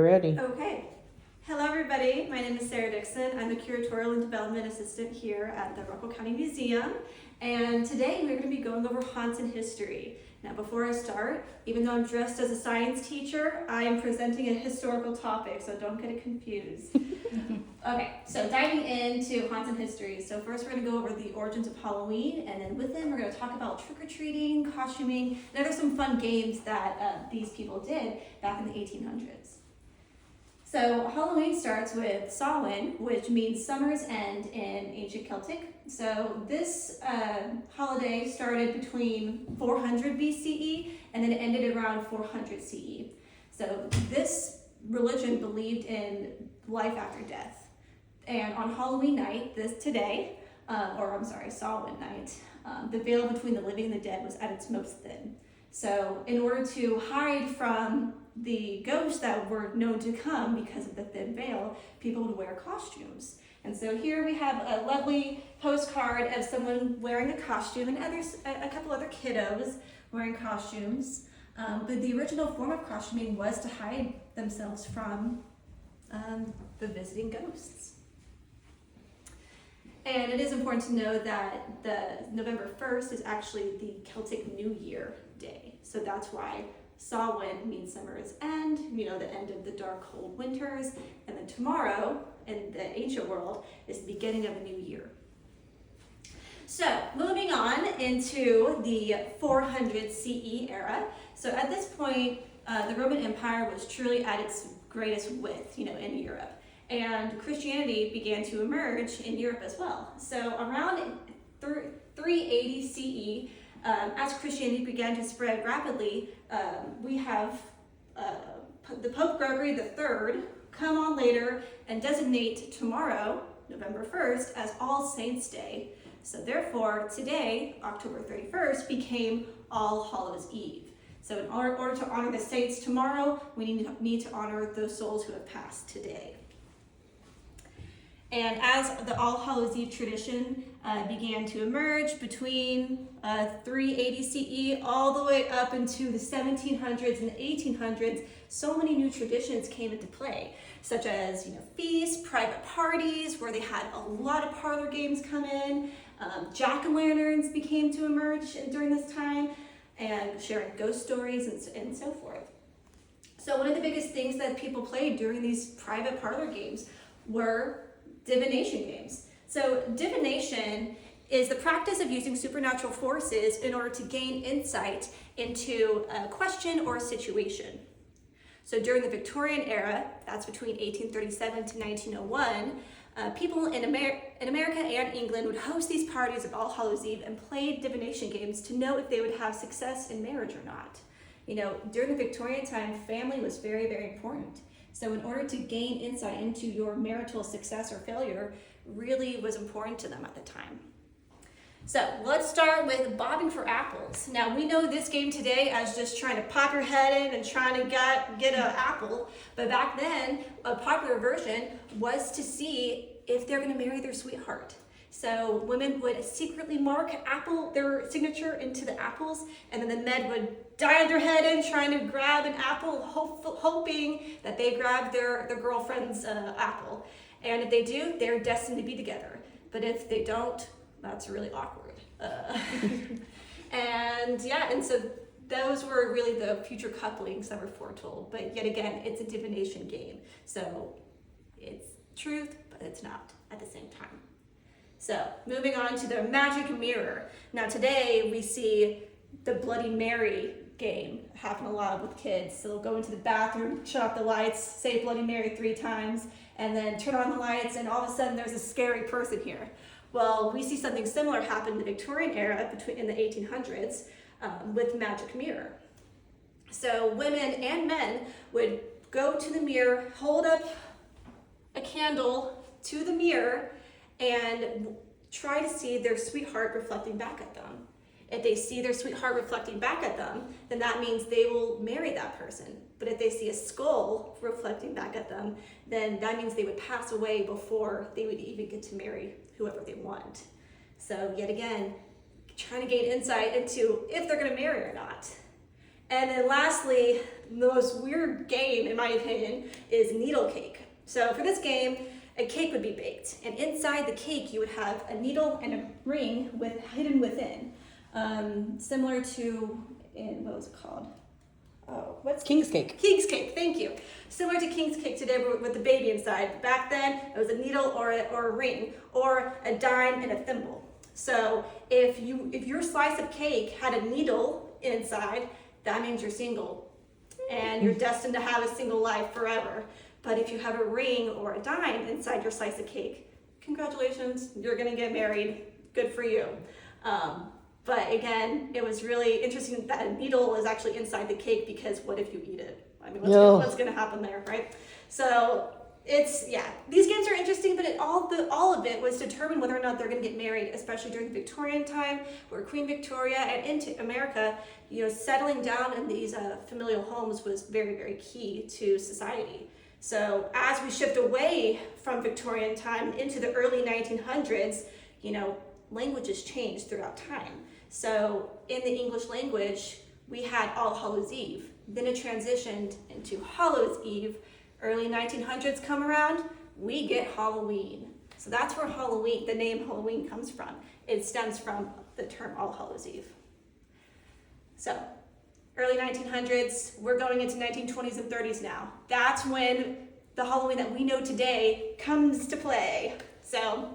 Ready. Okay. Hello everybody, my name is Sarah Dixon. I'm a Curatorial and Development Assistant here at the Rockwell County Museum. And today we're going to be going over haunts and history. Now before I start, even though I'm dressed as a science teacher, I am presenting a historical topic, so don't get it confused. Okay, so diving into haunts and history. So first we're going to go over the origins of Halloween, and then with them we're going to talk about trick-or-treating, costuming, and other some fun games that these people did back in the 1800s. So Halloween starts with Samhain, which means summer's end in ancient Celtic. So this holiday started between 400 BCE and then it ended around 400 CE. So this religion believed in life after death. And on Halloween night, Samhain night, the veil between the living and the dead was at its most thin. So in order to hide from the ghosts that were known to come because of the thin veil, people would wear costumes. And so here we have a lovely postcard of someone wearing a costume and a couple other kiddos wearing costumes. But the original form of costuming was to hide themselves from the visiting ghosts. And it is important to know that the November 1st is actually the Celtic New Year day. So that's why Samhain means summer's end, the end of the dark, cold winters. And then tomorrow, in the ancient world, is the beginning of a new year. So moving on into the 400 CE era. So at this point, the Roman Empire was truly at its greatest width, in Europe. And Christianity began to emerge in Europe as well. So around 380 CE, as Christianity began to spread rapidly, we have the Pope Gregory III come on later and designate tomorrow, November 1st, as All Saints' Day. So therefore, today, October 31st, became All Hallows' Eve. So in order to honor the saints tomorrow, we need to honor those souls who have passed today. And as the All Hallows' Eve tradition began to emerge between 380 CE all the way up into the 1700s and the 1800s, so many new traditions came into play, such as feasts, private parties where they had a lot of parlor games come in, jack-o'-lanterns became to emerge during this time, and sharing ghost stories and so forth. So one of the biggest things that people played during these private parlor games were divination games. So divination is the practice of using supernatural forces in order to gain insight into a question or a situation. So during the Victorian era, that's between 1837 to 1901, people in America and England would host these parties of All Hallows' Eve and play divination games to know if they would have success in marriage or not. During the Victorian time, family was very, very important. So in order to gain insight into your marital success or failure really was important to them at the time. So let's start with bobbing for apples. Now we know this game today as just trying to pop your head in and trying to get an apple. But back then, a popular version was to see if they're going to marry their sweetheart. So women would secretly mark their signature into the apples, and then the men would dive their head in trying to grab an apple, hoping that they grab their girlfriend's apple. And if they do, they're destined to be together. But if they don't, that's really awkward. And so those were really the future couplings that were foretold. But yet again, it's a divination game. So it's truth, but it's not at the same time. So moving on to the magic mirror. Now today we see the Bloody Mary game happen a lot with kids. So they'll go into the bathroom, shut off the lights, say Bloody Mary 3 times, and then turn on the lights, and all of a sudden there's a scary person here. Well, we see something similar happen in the Victorian era in the 1800s with magic mirror. So women and men would go to the mirror, hold up a candle to the mirror, and try to see their sweetheart reflecting back at them. If they see their sweetheart reflecting back at them, then that means they will marry that person. But if they see a skull reflecting back at them, then that means they would pass away before they would even get to marry whoever they want. So yet again, trying to gain insight into if they're going to marry or not. And then lastly, the most weird game, in my opinion, is needle cake. So for this game, a cake would be baked, and inside the cake you would have a needle and a ring hidden within, similar to what was it called? Oh, what's King's cake? King's cake, thank you. Similar to King's cake today, but with the baby inside. Back then, it was a needle or a ring, or a dime and a thimble. So if your slice of cake had a needle inside, that means you're single, and you're destined to have a single life forever. But if you have a ring or a dime inside your slice of cake, congratulations, you're gonna get married. Good for you. But again, it was really interesting that a needle is actually inside the cake, because what if you eat it? I mean, what's gonna happen there, right? So these games are interesting, but all of it was to determine whether or not they're gonna get married, especially during the Victorian time, where Queen Victoria and into America, settling down in these familial homes was very, very key to society. So as we shift away from Victorian time into the early 1900s, languages changed throughout time. So in the English language, we had All Hallows Eve. Then it transitioned into Hallows Eve. Early 1900s come around, we get Halloween. So that's where the name Halloween comes from. It stems from the term All Hallows Eve. So early 1900s, we're going into 1920s and 30s now. That's when the Halloween that we know today comes to play. So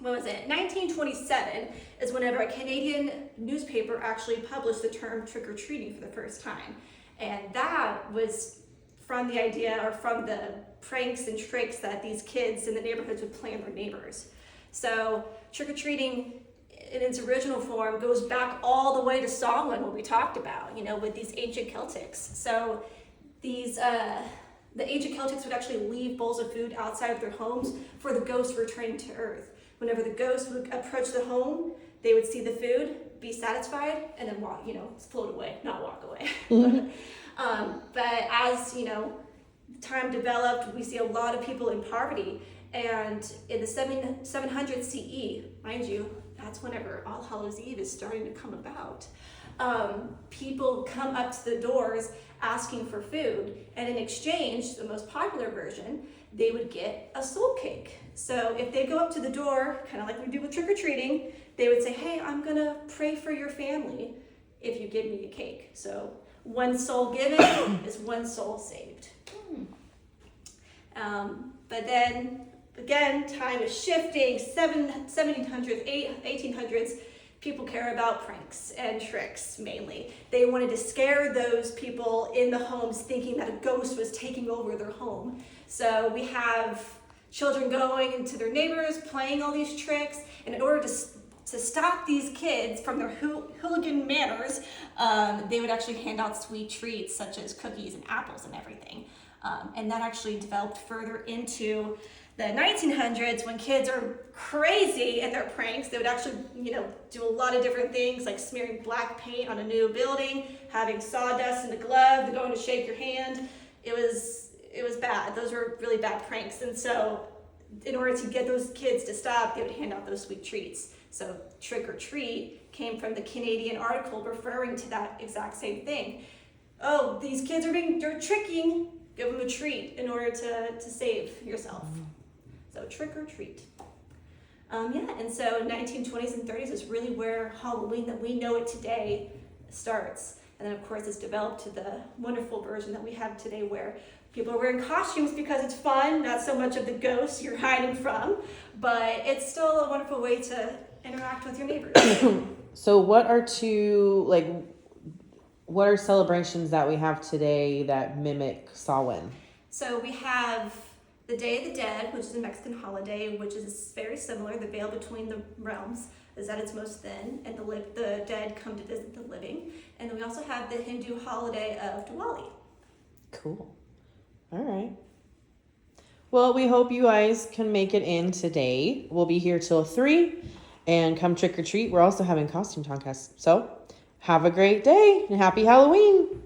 what was it? 1927 is whenever a Canadian newspaper actually published the term trick-or-treating for the first time. And that was from the idea, or from the pranks and tricks that these kids in the neighborhoods would play on their neighbors. So trick-or-treating in its original form goes back all the way to Samhain, what we talked about, with these ancient Celtics. So these the ancient Celtics would actually leave bowls of food outside of their homes for the ghosts returning to Earth. Whenever the ghosts would approach the home, they would see the food, be satisfied, and then walk, float away, not walk away. But as time developed, we see a lot of people in poverty, and in the 700 CE, mind you, that's whenever All Hallows Eve is starting to come about. People come up to the doors asking for food, and in exchange, the most popular version, they would get a soul cake. So if they go up to the door, kind of like we do with trick-or-treating, they would say, hey, I'm gonna pray for your family if you give me a cake. So one soul given is one soul saved. But then, again, time is shifting, 1700s, 1800s, people care about pranks and tricks mainly. They wanted to scare those people in the homes thinking that a ghost was taking over their home. So we have children going into their neighbors, playing all these tricks, and in order to stop these kids from their hooligan manners, they would actually hand out sweet treats such as cookies and apples and everything. And that actually developed further into the 1900s when kids are crazy in their pranks. They would actually, do a lot of different things like smearing black paint on a new building, having sawdust in the glove, going to shake your hand. It was bad. Those were really bad pranks. And so in order to get those kids to stop, they would hand out those sweet treats. So trick or treat came from the Canadian article referring to that exact same thing. Oh, these kids they're tricking, give them a treat in order to save yourself. So trick or treat. And so 1920s and 30s is really where Halloween that we know it today starts. And then of course it's developed to the wonderful version that we have today where people are wearing costumes because it's fun, not so much of the ghosts you're hiding from, but it's still a wonderful way to interact with your neighbors. So what are celebrations that we have today that mimic Samhain? So we have the Day of the Dead, which is a Mexican holiday, which is very similar. The veil between the realms is at its most thin, and the dead come to visit the living. And then we also have the Hindu holiday of Diwali. Cool. All right. Well, we hope you guys can make it in today. We'll be here till 3 and come trick or treat. We're also having costume contests. So have a great day and happy Halloween.